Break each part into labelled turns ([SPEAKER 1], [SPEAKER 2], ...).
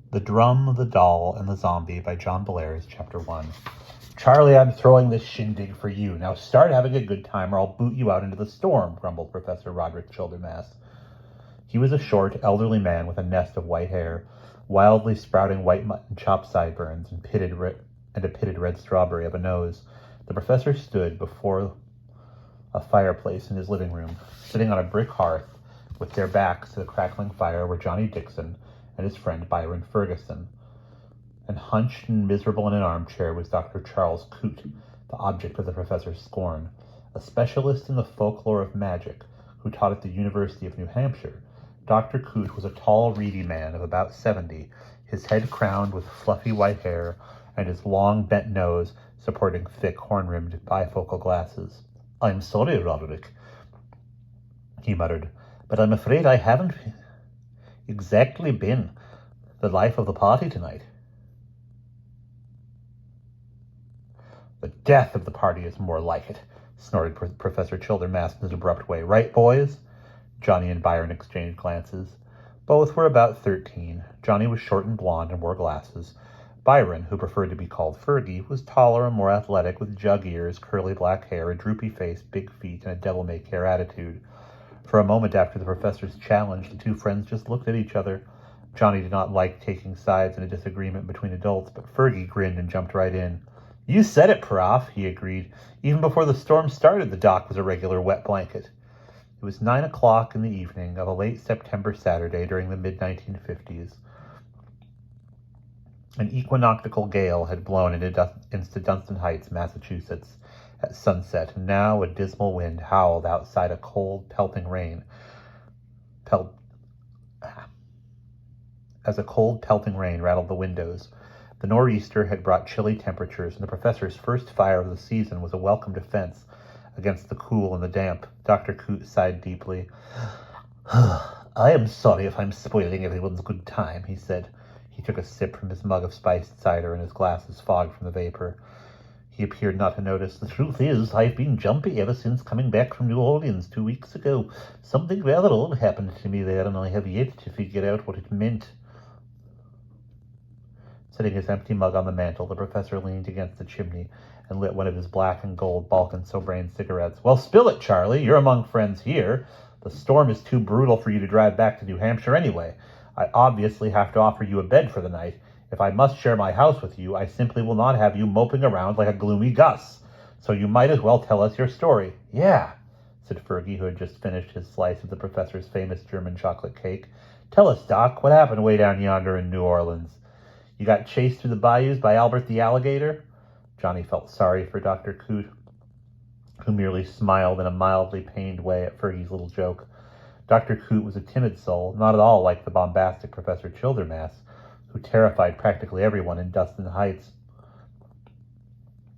[SPEAKER 1] The Drum, the Doll, and the Zombie by John Bellairs, Chapter 1. Charlie, I'm throwing this shindig for you. Now start having a good time or I'll boot you out into the storm, grumbled Professor Roderick Childermass. He was a short, elderly man with a nest of white hair, wildly sprouting white mutton chop sideburns, and a pitted red strawberry of a nose. The professor stood before a fireplace in his living room, sitting on a brick hearth with their backs to the crackling fire were Johnny Dixon and his friend Byron Ferguson. And hunched and miserable in an armchair was Dr. Charles Coote, the object of the professor's scorn, a specialist in the folklore of magic who taught at the University of New Hampshire. Dr. Coote was a tall, reedy man of about 70, his head crowned with fluffy white hair and his long, bent nose supporting thick, horn-rimmed bifocal glasses. "I'm sorry, Roderick," he muttered, "but I'm afraid I haven't exactly been the life of the party tonight." "The death of the party is more like it," snorted Professor Childermass in his abrupt way. "Right, boys?" Johnny and Byron exchanged glances. Both were about 13. Johnny was short and blond and wore glasses. Byron, who preferred to be called Fergie, was taller and more athletic, with jug ears, curly black hair, a droopy face, big feet, and a devil-may-care attitude. For a moment after the professor's challenge, the two friends just looked at each other. Johnny did not like taking sides in a disagreement between adults, but Fergie grinned and jumped right in. "You said it, Prof," he agreed. "Even before the storm started, the dock was a regular wet blanket." It was 9 o'clock in the evening of a late September Saturday during the mid-1950s. An equinoctial gale had blown into Dunstan Heights, Massachusetts, at sunset, and now a dismal wind howled outside a cold, pelting rain. As a cold, pelting rain rattled the windows. The nor'easter had brought chilly temperatures, and the professor's first fire of the season was a welcome defense against the cool and the damp. Dr. Coote sighed deeply. "I am sorry if I'm spoiling everyone's good time," he said. He took a sip from his mug of spiced cider, and his glasses fogged from the vapor. He appeared not to notice. "The truth is, I've been jumpy ever since coming back from New Orleans 2 weeks ago. Something rather odd happened to me there, and I have yet to figure out what it meant." Setting his empty mug on the mantel, the professor leaned against the chimney and lit one of his black and gold Balkan-Sobrane cigarettes. "Well, spill it, Charlie. You're among friends here. The storm is too brutal for you to drive back to New Hampshire anyway. I obviously have to offer you a bed for the night. If I must share my house with you, I simply will not have you moping around like a gloomy Gus. So you might as well tell us your story." "Yeah," said Fergie, who had just finished his slice of the professor's famous German chocolate cake. "Tell us, Doc, what happened way down yonder in New Orleans? You got chased through the bayous by Albert the alligator?" Johnny felt sorry for Dr. Coote, who merely smiled in a mildly pained way at Fergie's little joke. Dr. Coote was a timid soul, not at all like the bombastic Professor Childermass, who terrified practically everyone in Dunstan Heights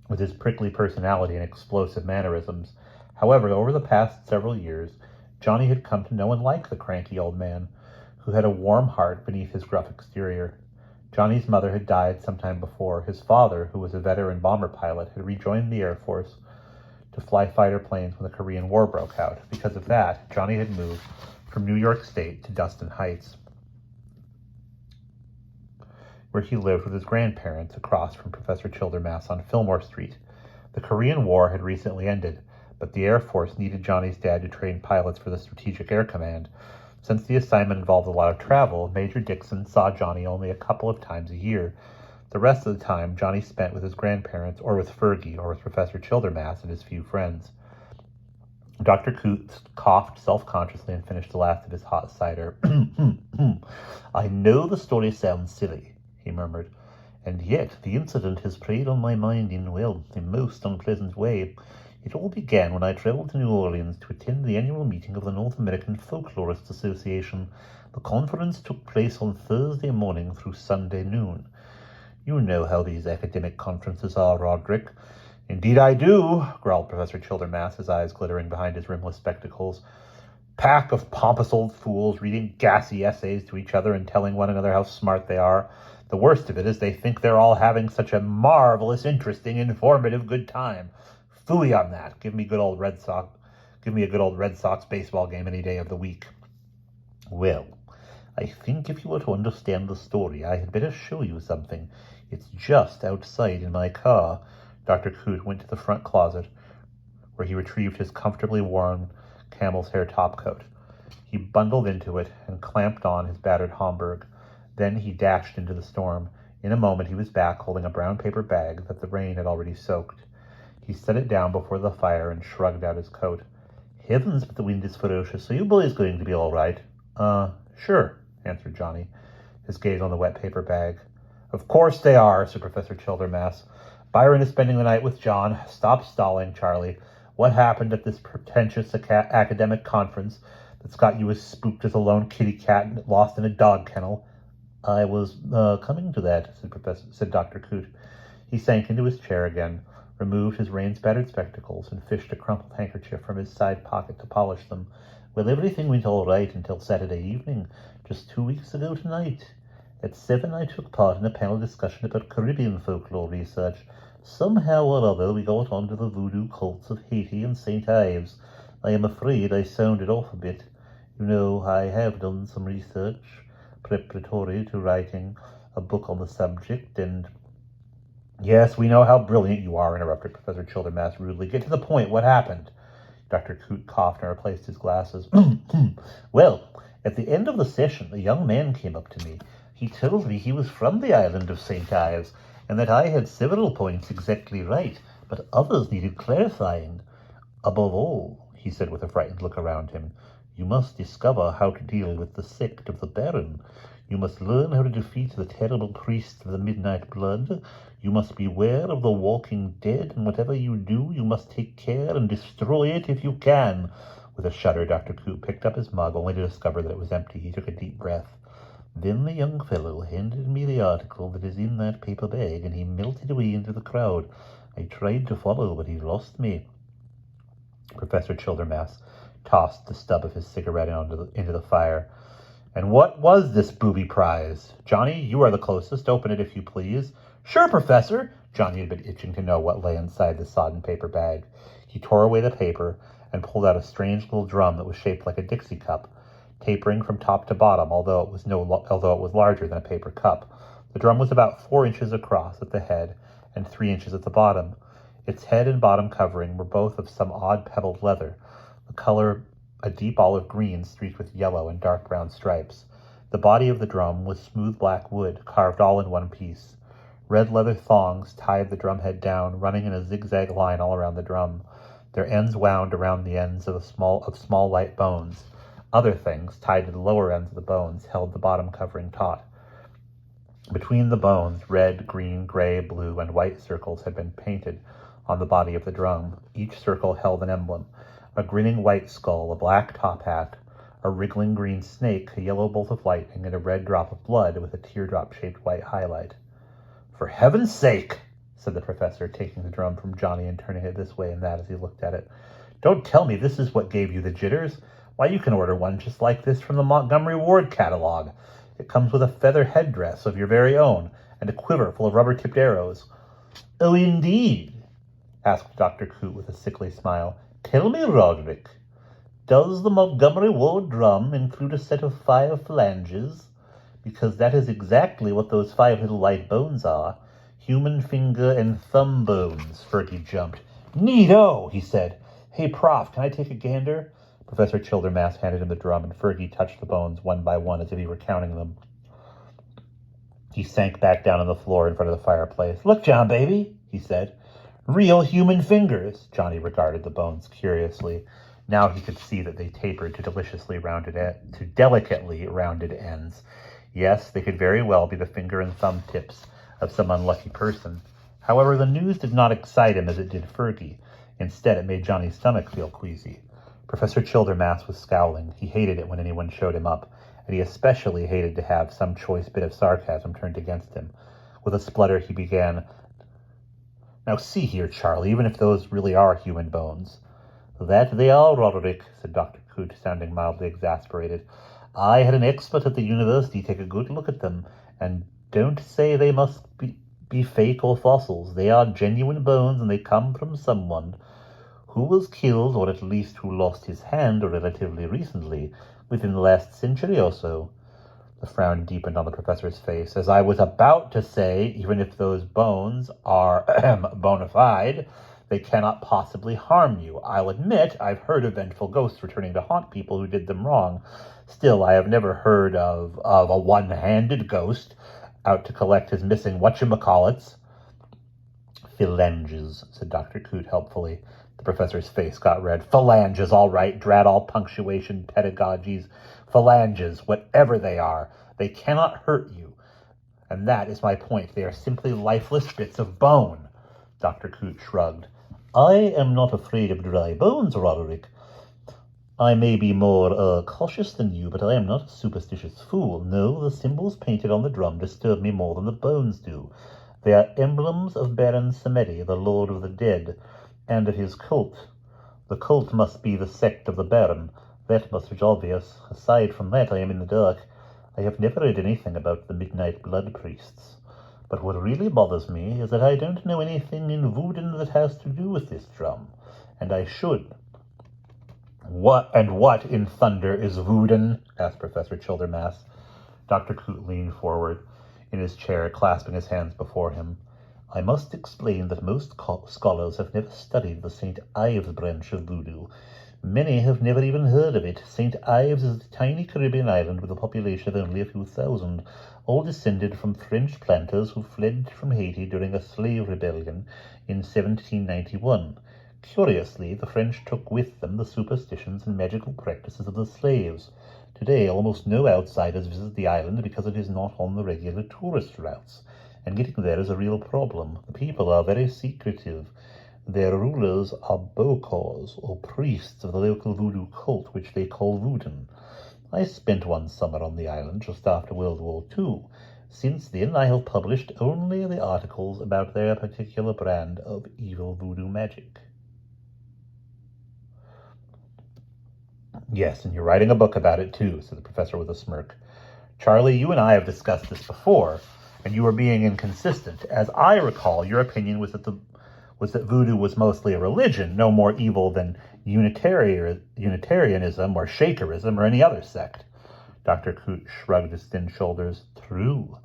[SPEAKER 1] with his prickly personality and explosive mannerisms. However, over the past several years, Johnny had come to know and like the cranky old man, who had a warm heart beneath his gruff exterior. Johnny's mother had died some time before. His father, who was a veteran bomber pilot, had rejoined the Air Force to fly fighter planes when the Korean War broke out. Because of that, Johnny had moved from New York State to Dunstan Heights, where he lived with his grandparents across from Professor Childermass on Fillmore Street. The Korean War had recently ended, but the Air Force needed Johnny's dad to train pilots for the Strategic Air Command. Since the assignment involved a lot of travel, Major Dixon saw Johnny only a couple of times a year. The rest of the time, Johnny spent with his grandparents, or with Fergie, or with Professor Childermass and his few friends. Dr. Coote coughed self-consciously and finished the last of his hot cider. "I know the story sounds silly," he murmured, "and yet the incident has preyed on my mind in, well, a most unpleasant way. It all began when I traveled to New Orleans to attend the annual meeting of the North American Folklorists Association. The conference took place on Thursday morning through Sunday noon. You know how these academic conferences are, Roderick." "Indeed I do," growled Professor Childermass, his eyes glittering behind his rimless spectacles. "Pack of pompous old fools reading gassy essays to each other and telling one another how smart they are. The worst of it is they think they're all having such a marvelous, interesting, informative good time. Phooey on that. Give me a good old Red Sox baseball game any day of the week." "Well, I think if you were to understand the story, I had better show you something. It's just outside in my car." Dr. Coote went to the front closet, where he retrieved his comfortably worn camel's hair topcoat. He bundled into it and clamped on his battered Homburg. Then he dashed into the storm. In a moment he was back, holding a brown paper bag that the rain had already soaked. He set it down before the fire and shrugged out his coat. "Heavens, but the wind is ferocious. Are you boys going to be all right?" Sure," answered Johnny, his gaze on the wet paper bag. "Of course they are," said Professor Childermass. "Byron is spending the night with John. Stop stalling, Charlie. What happened at this pretentious academic conference that's got you as spooked as a lone kitty cat lost in a dog kennel?" "I was coming to that," said Dr. Coote. He sank into his chair again, removed his rain-spattered spectacles, and fished a crumpled handkerchief from his side pocket to polish them. "Well, everything went all right until Saturday evening, just 2 weeks ago tonight. At 7 I took part in a panel discussion about Caribbean folklore research. Somehow or other we got onto the voodoo cults of Haiti and St. Ives. I am afraid I sounded off a bit. You know, I have done some research preparatory to writing a book on the subject, and—" "Yes, we know how brilliant you are," interrupted Professor Childermass rudely. "Get to the point. What happened?" Dr. Coote coughed and replaced his glasses. "Well, at the end of the session, a young man came up to me. He told me he was from the island of St. Ives, and that I had several points exactly right, but others needed clarifying. Above all," he said with a frightened look around him, "you must discover how to deal with the sect of the Baron. You must learn how to defeat the terrible priests of the Midnight Blood. You must beware of the walking dead, and whatever you do, you must take care and destroy it if you can." With a shudder, Dr. Coote picked up his mug, only to discover that it was empty. He took a deep breath. "Then the young fellow handed me the article that is in that paper bag, and he melted away into the crowd. I tried to follow, but he lost me." Professor Childermass tossed the stub of his cigarette into the fire. "And what was this booby prize? Johnny, you are the closest. Open it, if you please." "Sure, Professor." Johnny had been itching to know what lay inside the sodden paper bag. He tore away the paper and pulled out a strange little drum that was shaped like a Dixie cup, tapering from top to bottom, although it was larger than a paper cup. The drum was about 4 inches across at the head and 3 inches at the bottom. Its head and bottom covering were both of some odd pebbled leather, the color a deep olive green streaked with yellow and dark brown stripes. The body of the drum was smooth black wood, carved all in one piece. Red leather thongs tied the drum head down, running in a zigzag line all around the drum. Their ends wound around the ends of small light bones. Other things, tied to the lower ends of the bones, held the bottom covering taut. Between the bones, red, green, gray, blue, and white circles had been painted on the body of the drum. Each circle held an emblem: a grinning white skull, a black top hat, a wriggling green snake, a yellow bolt of lightning, and a red drop of blood with a teardrop-shaped white highlight. "For heaven's sake," said the professor, taking the drum from Johnny and turning it this way and that as he looked at it. "Don't tell me this is what gave you the jitters. Why, you can order one just like this from the Montgomery Ward catalog. It comes with a feather headdress of your very own and a quiver full of rubber-tipped arrows." "Oh, indeed?" asked Dr. Coote with a sickly smile. "Tell me, Roderick, does the Montgomery Ward drum include a set of 5 phalanges? Because that is exactly what those 5 little light bones are. Human finger and thumb bones." Fergie jumped. "Neato," he said. "Hey, Prof, can I take a gander?" Professor Childermass handed him the drum, and Fergie touched the bones one by one as if he were counting them. He sank back down on the floor in front of the fireplace. "Look, John, baby," he said. "Real human fingers." Johnny regarded the bones curiously. Now he could see that they tapered to delicately rounded ends. Yes, they could very well be the finger and thumb tips of some unlucky person. However, the news did not excite him as it did Fergie. Instead, it made Johnny's stomach feel queasy. Professor Childermass was scowling. He hated it when anyone showed him up, and he especially hated to have some choice bit of sarcasm turned against him. With a splutter, he began, "Now see here, Charlie, even if those really are human bones." "That they are, Roderick," said Dr. Coote, sounding mildly exasperated. "I had an expert at the university take a good look at them, and don't say they must be fake or fossils. They are genuine bones, and they come from someone who was killed, or at least who lost his hand relatively recently, within the last century or so. The frown deepened on the professor's face. As I was about to say, even if those bones are bona fide, they cannot possibly harm you. I'll admit I've heard of vengeful ghosts returning to haunt people who did them wrong. Still, I have never heard of a one-handed ghost out to collect his missing whatchamacallits. Phalanges, said Dr. Coote helpfully. The professor's face got red. Phalanges, all right. Drat all punctuation, pedagogies. Phalanges, whatever they are, they cannot hurt you. And that is my point. They are simply lifeless bits of bone. Dr. Coote shrugged. I am not afraid of dry bones, Roderick. I may be more cautious than you, but I am not a superstitious fool. No, the symbols painted on the drum disturb me more than the bones do. They are emblems of Baron Samedi, the Lord of the Dead, and of his cult. The cult must be the sect of the Baron. That much is obvious. Aside from that, I am in the dark. I have never read anything about the Midnight Blood Priests. But what really bothers me is that I don't know anything in voodoo that has to do with this drum. And I should. What in thunder is voodoo? Asked Professor Childermass. Dr. Coote leaned forward in his chair, clasping his hands before him. I must explain that most scholars have never studied the St. Ives branch of voodoo. Many have never even heard of it. St. Ives is a tiny Caribbean island with a population of only a few thousand, all descended from French planters who fled from Haiti during a slave rebellion in 1791. Curiously, the French took with them the superstitions and magical practices of the slaves. Today, almost no outsiders visit the island because it is not on the regular tourist routes, and getting there is a real problem. The people are very secretive. Their rulers are bokors, or priests of the local voodoo cult, which they call voodoo. I spent one summer on the island just after World War II. Since then, I have published only the articles about their particular brand of evil voodoo magic. Yes, and you're writing a book about it too, said the professor with a smirk. Charlie, you and I have discussed this before, and you were being inconsistent. As I recall, your opinion was that voodoo was mostly a religion, no more evil than Unitarianism or Shakerism or any other sect. Dr. Coote shrugged his thin shoulders. True,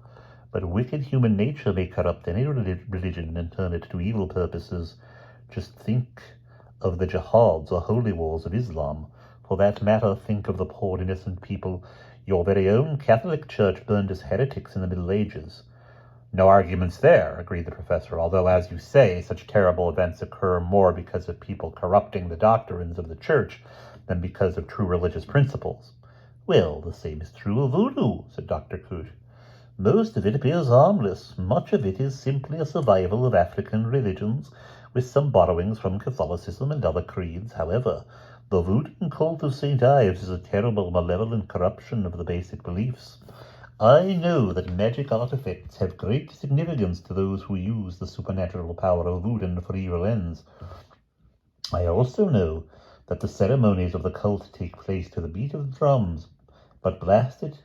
[SPEAKER 1] but wicked human nature may corrupt any religion and turn it to evil purposes. Just think of the jihads or holy wars of Islam. For that matter, think of the poor innocent people your very own Catholic Church burned as heretics in the Middle Ages. No arguments there, agreed the professor, although, as you say, such terrible events occur more because of people corrupting the doctrines of the Church than because of true religious principles. Well, the same is true of voodoo, said Dr. Coote. Most of it appears harmless. Much of it is simply a survival of African religions, with some borrowings from Catholicism and other creeds. However, the voodoo cult of St. Ives is a terrible, malevolent corruption of the basic beliefs. I know that magic artifacts have great significance to those who use the supernatural power of voodoo for evil ends. I also know that the ceremonies of the cult take place to the beat of drums. But blast it,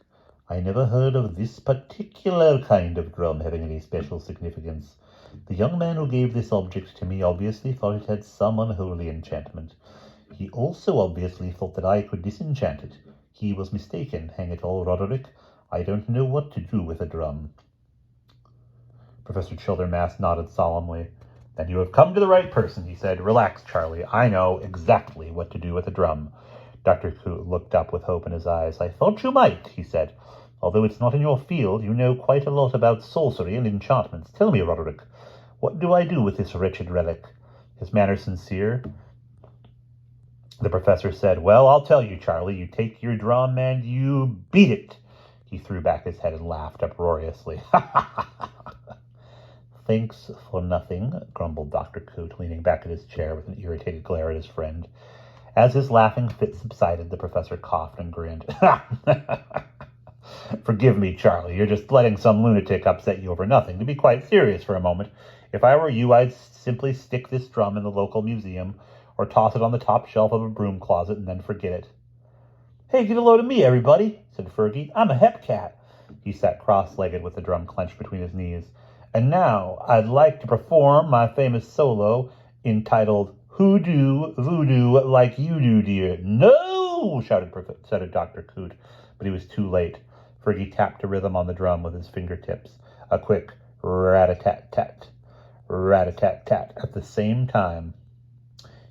[SPEAKER 1] I never heard of this particular kind of drum having any special significance. The young man who gave this object to me obviously thought it had some unholy enchantment. He also obviously thought that I could disenchant it. He was mistaken, hang it all, Roderick. I don't know what to do with a drum. Professor Childermass nodded solemnly. Then you have come to the right person, he said. Relax, Charlie. I know exactly what to do with a drum. Dr. Coote looked up with hope in his eyes. I thought you might, he said. Although it's not in your field, you know quite a lot about sorcery and enchantments. Tell me, Roderick, what do I do with this wretched relic? His manner sincere. The professor said, Well, I'll tell you, Charlie. You take your drum and you beat it. He threw back his head and laughed uproariously. Thanks for nothing, grumbled Dr. Coote, leaning back in his chair with an irritated glare at his friend. As his laughing fit subsided, the professor coughed and grinned. Forgive me, Charlie. You're just letting some lunatic upset you over nothing. To be quite serious for a moment, if I were you, I'd simply stick this drum in the local museum or toss it on the top shelf of a broom closet and then forget it. Hey, get a load of me, everybody, said Fergie. I'm a hepcat. He sat cross-legged with the drum clenched between his knees. And now I'd like to perform my famous solo entitled Hoodoo Voodoo Like You Do, Dear. No, shouted Dr. Coote, but he was too late. Fergie tapped a rhythm on the drum with his fingertips, a quick rat-a-tat-tat, rat-a-tat-tat at the same time.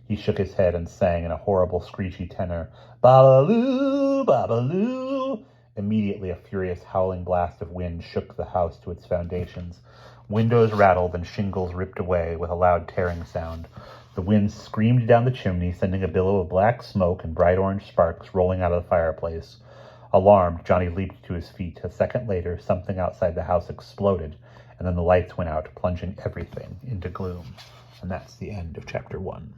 [SPEAKER 1] He shook his head and sang in a horrible, screechy tenor, "Babaloo, babaloo." Immediately, a furious howling blast of wind shook the house to its foundations. Windows rattled and shingles ripped away with a loud tearing sound. The wind screamed down the chimney, sending a billow of black smoke and bright orange sparks rolling out of the fireplace. Alarmed, Johnny leaped to his feet. A second later, something outside the house exploded, and then the lights went out, plunging everything into gloom. And that's the end of chapter 1.